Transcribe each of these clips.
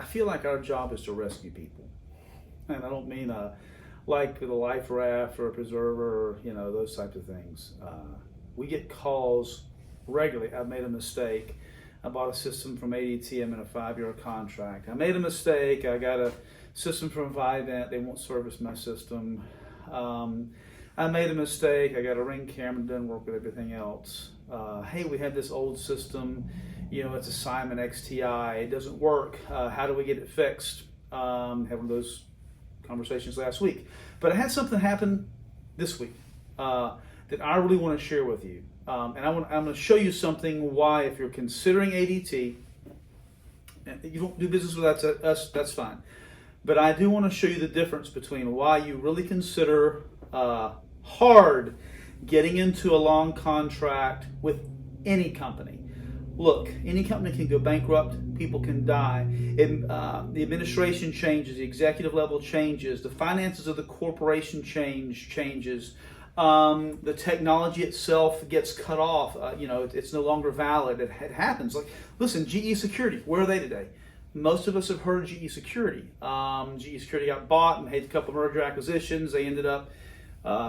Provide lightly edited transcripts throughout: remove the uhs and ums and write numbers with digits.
feel like our job is to rescue people. And I don't mean like the life raft or a preserver or, those types of things. We get calls regularly. I've made a mistake. I bought a system from ADT. I'm in a 5-year contract. I made a mistake. I got a system from Vivint. They won't service my system. I made a mistake. I got a Ring camera. Doesn't work with everything else. Hey, we had this old system. It's a Simon XTI. It doesn't work. How do we get it fixed? Having those conversations last week. But I had something happen this week that I really want to share with you. And I'm going to show you something why, if you're considering ADT, and you don't do business with us, that's fine. But I do want to show you the difference between why you really consider hard getting into a long contract with any company. Look, any company can go bankrupt, people can die. The administration changes, the executive level changes, the finances of the corporation changes. The technology itself gets cut off. It's no longer valid. It happens. Like, listen, GE Security, where are they today? Most of us have heard of GE Security. GE Security got bought and made a couple of merger acquisitions. They ended up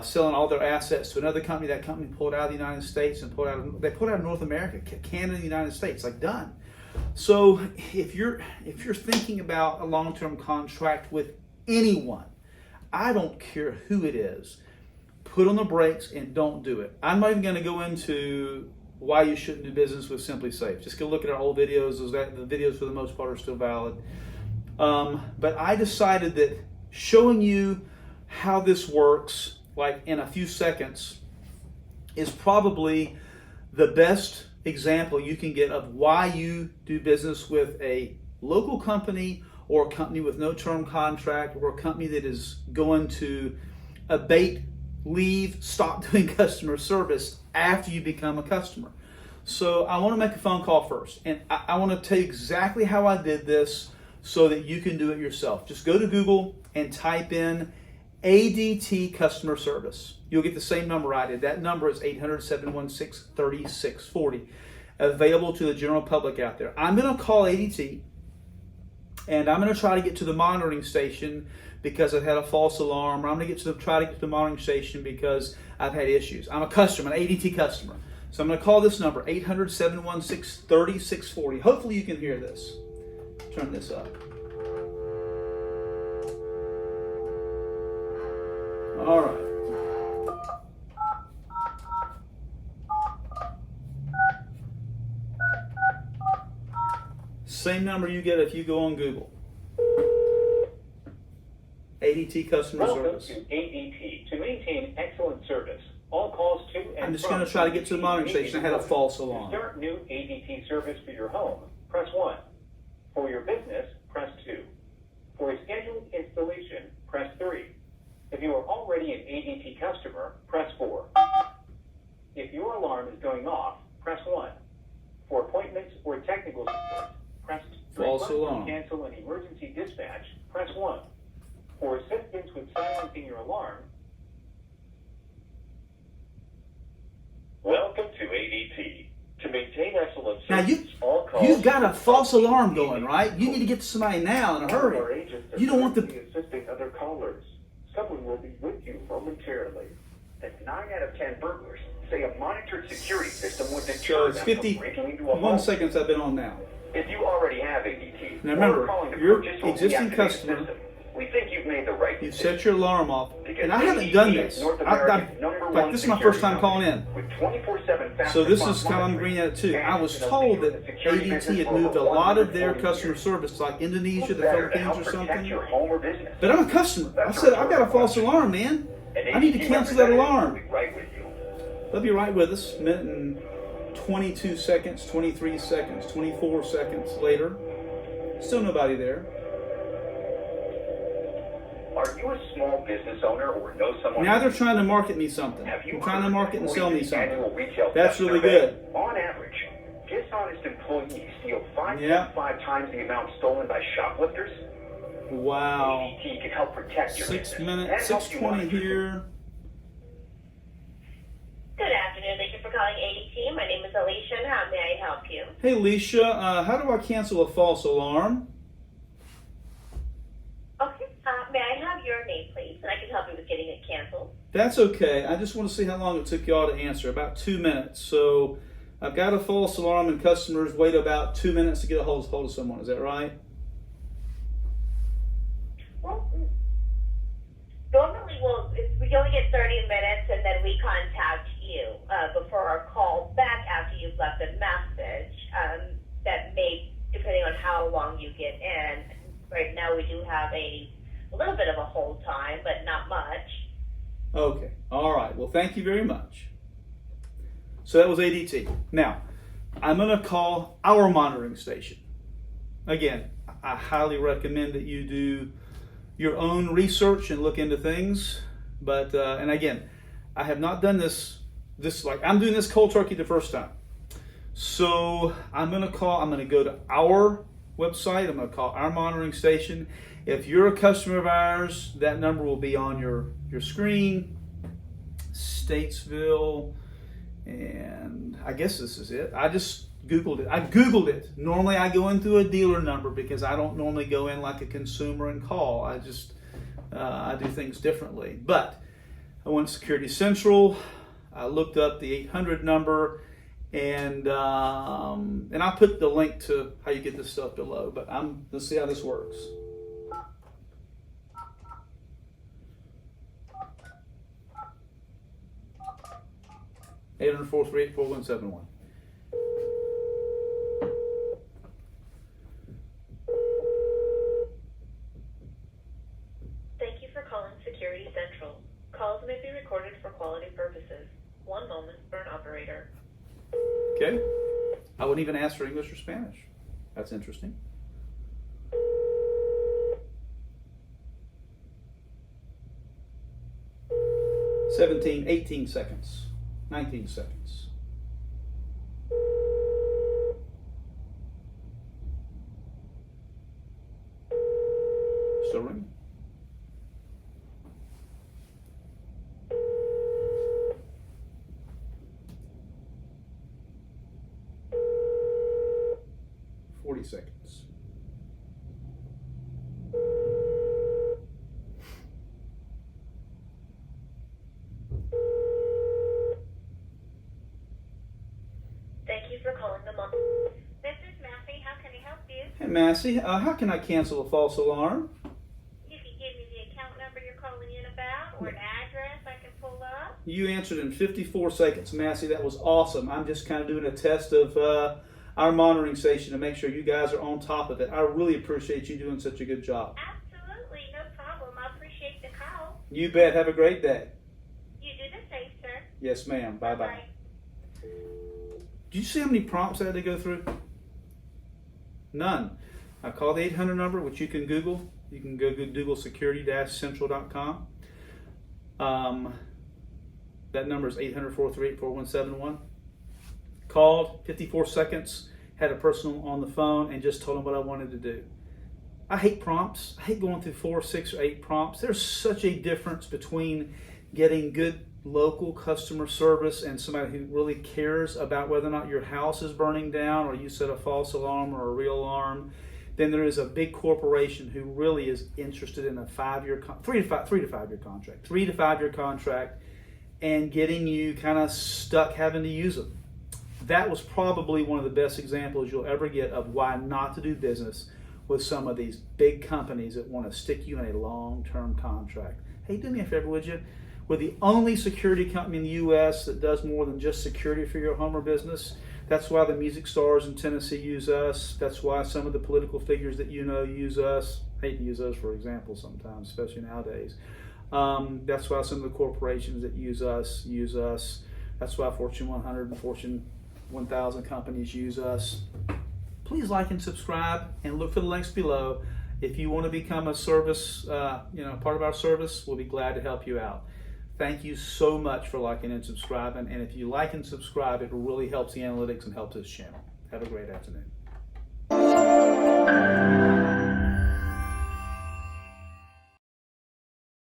selling all their assets to another company. That company pulled out of the United States and pulled out of North America, Canada, and the United States. Like, done. So if you're thinking about a long-term contract with anyone, I don't care who it is, put on the brakes and don't do it. I'm not even going to go into why you shouldn't do business with Simply Safe. Just go look at our old videos. The videos for the most part are still valid. But I decided that showing you how this works, like in a few seconds, is probably the best example you can get of why you do business with a local company or a company with no term contract or a company that is going to abate, leave, stop doing customer service after you become a customer. So I want to make a phone call first, and I want to tell you exactly how I did this so that you can do it yourself. Just go to Google and type in ADT customer service. You'll get the same number I did. That number is 800-716-3640, available to the general public out there. I'm going to call ADT, and I'm going to try to get to the monitoring station because I've had a false alarm, or I'm going to try to get to the monitoring station because I've had issues. I'm a customer, an ADT customer. So I'm going to call this number, 800-716-3640. Hopefully you can hear this. Turn this up. All right. Same number you get if you go on Google. ADT customer service. Welcome to ADT. To maintain excellent service, all calls to and I'm just going to try to get to the monitoring station. I had a false alarm. To start new ADT service for your home, press 1. For your business, press 2. For a scheduled installation, press 3. If you are already an ADT customer, press 4. If your alarm is going off, press 1. For appointments or technical support, press 2. False alarm. To cancel an emergency dispatch, press 1. For assistance with silencing your alarm, welcome to ADT. To maintain excellent Now service, all calls you've got a false alarm going, right? You need to get to somebody now in a hurry. You don't want the... assisting other callers. Someone will be with you momentarily. And 9 out of 10 burglars say a monitored security system would So deter it's them from breaking into a 51 home. seconds I've been on now. If you already have ADT, Now remember, or are calling to you're purchase or existing reactivate a customer. system, we think you've made the right You've decision. set your alarm off. Because And I haven't ADT done is this. North In America's number fact, one this is my security first time calling in. company with 24/7 fast So this response is kind of I'm monitoring. agreeing at it too. And I was it's been told open in that the security ADT business had for moved a over lot of their 140 customer years. service to like Indonesia, the Better to help Philippines or protect something. your home or business. But I'm a customer. I said, I've got a false alarm, man. An I need to ADT cancel that representative alarm. will be right with you. They'll be right with us. Minute and 22 seconds, 23 seconds, 24 seconds later. Still nobody there. Are you a small business owner or know someone? Now they're trying to market me something. Have you They're trying to heard market and of sell me Employees Annual something. Retail That's Theft really Survey? good. On average, dishonest employees steal 5.5 Yeah. times the amount stolen by shoplifters. Wow. ADT can help protect your 6 business minutes, and help you 6:20 monitor. here. Good afternoon. Thank you for calling ADT. My name is Alicia, and how may I help you? Hey, Alicia, how do I cancel a false alarm? canceled. That's okay. I just want to see how long it took y'all to answer. About 2 minutes. So I've got a false alarm and customers wait about 2 minutes to get a hold of someone. Is that right? Well, normally we only get 30 minutes, and then we contact you before our call back after you've left a message. That may, depending on how long you get in. Right now we do have a little bit of a hold time, but not much. Okay. All right. Well, thank you very much. So that was ADT. Now, I'm going to call our monitoring station. Again, I highly recommend that you do your own research and look into things. But, and again, I have not done this like I'm doing this cold turkey the first time. So I'm going to go to our website. I'm going to call our monitoring station. If you're a customer of ours, that number will be on your screen. Statesville, and I guess this is it. I just Googled it. Normally I go into a dealer number because I don't normally go in like a consumer and call. I do things differently. But I went to Security Central. I looked up the 800 number, and I put the link to how you get this stuff below. But let's see how this works. 800-438-4171. Thank you for calling Security Central. Calls may be recorded for quality purposes. One moment for an operator. Okay. I wouldn't even ask for English or Spanish. That's interesting. "17, 18 seconds. 19 seconds. Still ringing. Seconds. Thank you for calling the mom. This is Massey. How can I help you? Hey, Massey, how can I cancel a false alarm? You can give me the account number you're calling in about, or an address I can pull up. You answered in 54 seconds, Massey. That was awesome. I'm just kind of doing a test of our monitoring station to make sure you guys are on top of it. I really appreciate you doing such a good job. Absolutely, no problem. I appreciate the call. You bet. Have a great day. You do the same, sir. Yes, ma'am. Bye-bye. Bye. Did you see how many prompts I had to go through? None. I called the 800 number, which you can Google. You can go Google security-central.com. That number is 800-438-4171. Called, 54 seconds, had a person on the phone and just told them what I wanted to do. I hate prompts. I hate going through 4, 6, or 8 prompts. There's such a difference between getting good local customer service and somebody who really cares about whether or not your house is burning down or you set a false alarm or a real alarm. Then there is a big corporation who really is interested in a 3 to 5 year contract and getting you kind of stuck having to use them. That was probably one of the best examples you'll ever get of why not to do business with some of these big companies that want to stick you in a long-term contract. Hey, do me a favor, would you? We're the only security company in the U.S. that does more than just security for your home or business. That's why the music stars in Tennessee use us. That's why some of the political figures that you know use us. I hate to use us for example sometimes, especially nowadays. That's why some of the corporations that use us use us. That's why Fortune 100 and Fortune 1000 companies use us. Please like and subscribe and look for the links below. If you want to become a service, part of our service, we'll be glad to help you out. Thank you so much for liking and subscribing. And if you like and subscribe, it really helps the analytics and helps this channel. Have a great afternoon.